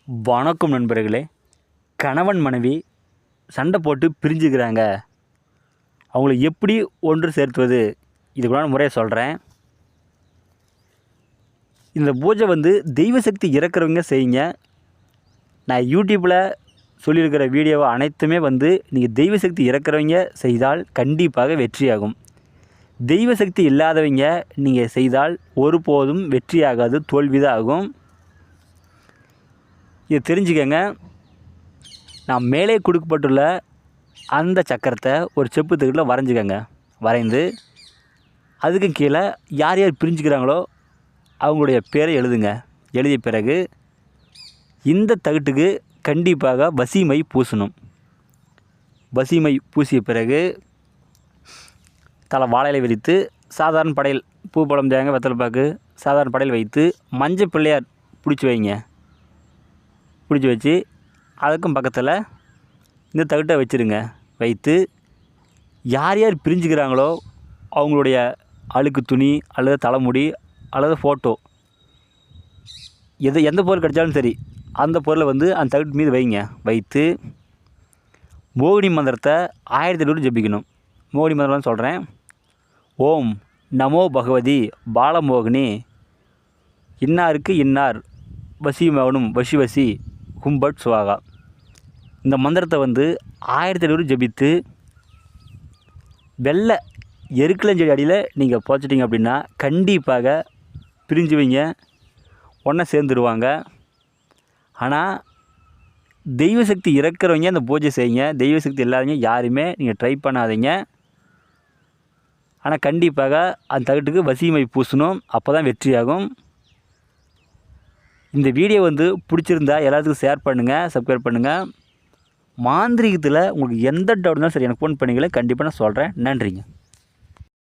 வணக்கம் நண்பர்களே. கணவன் மனைவி சண்டை போட்டு பிரிஞ்சுக்கிறாங்க. அவங்கள எப்படி ஒன்று சேர்த்துவது, இதுக்குள்ள முறையை சொல்கிறேன். இந்த பூஜை தெய்வ சக்தி இறக்குறவங்க செய்யுங்க. நான் யூடியூப்பில் சொல்லியிருக்கிற வீடியோவை அனைத்துமே நீங்கள் தெய்வ சக்தி இறக்குறவங்க செய்தால் கண்டிப்பாக வெற்றியாகும். தெய்வ சக்தி இல்லாதவங்க நீங்கள் செய்தால் ஒருபோதும் வெற்றியாகாது, தோல்விதான் ஆகும். இதை தெரிஞ்சுக்கங்க. நான் மேலே கொடுக்கப்பட்டுள்ள அந்த சக்கரத்தை ஒரு செப்பு தகட்டில் வரைஞ்சிக்கங்க. வரைந்து அதுக்கு கீழே யார் யார் பிரிஞ்சுக்கிறாங்களோ அவங்களுடைய பேரை எழுதுங்க. எழுதிய பிறகு இந்த தகட்டுக்கு கண்டிப்பாக வசிமை பூசணும். வசிமை பூசிய பிறகு தலை வாழையில விரித்து சாதாரண படையல், பூ பழம் தேங்காய் வெத்தலைப்பாக்கு சாதாரண படையல் வைத்து மஞ்சள் பிள்ளையார் பிடிச்சி வைங்க. பிடிச்சி வச்சு அதுக்கும் பக்கத்தில் இந்த தகட்டை வச்சுருங்க. வைத்து யார் யார் பிரிஞ்சுக்கிறாங்களோ அவங்களுடைய அழுக்கு துணி அல்லது தலைமுடி அல்லது ஃபோட்டோ எந்த பொருள் கிடைச்சாலும் சரி, அந்த பொருளை அந்த தகட்டு மீது வைங்க. வைத்து மோகினி மந்திரத்தை 1008 ஜபிக்கணும். மோகினி மந்திரம்னு சொல்கிறேன். ஓம் நமோ பகவதி பாலமோகினி இன்னாருக்கு இன்னார் வசிமவனும் வசி வசி கும்பட் சுவாகா. இந்த மந்திரத்தை 1008 ஜபித்து வெள்ளை எருக்கலஞ்செடி அடியில் நீங்கள் புதைச்சிட்டிங்க அப்படின்னா கண்டிப்பாக பிரிஞ்சுவீங்க, ஒன்றா சேர்ந்துருவாங்க. ஆனால் தெய்வ சக்தி இறக்குறவங்க அந்த பூஜை செய்யுங்க. தெய்வ சக்தி இல்லாதவங்க யாருமே நீங்கள் ட்ரை பண்ணாதீங்க. ஆனால் கண்டிப்பாக அந்த தகட்டுக்கு வசிமை பூசணும். அப்போ தான் வெற்றியாகும். இந்த வீடியோ பிடிச்சிருந்தா எல்லாத்துக்கும் ஷேர் பண்ணுங்கள், சப்ஸ்கிரைப் பண்ணுங்கள். மாந்திரீகத்தில் உங்களுக்கு எந்த டவுட் இருந்தாலும் சரி எனக்கு ஃபோன் பண்ணிங்களே, கண்டிப்பாக நான் சொல்கிறேன். நன்றிங்க.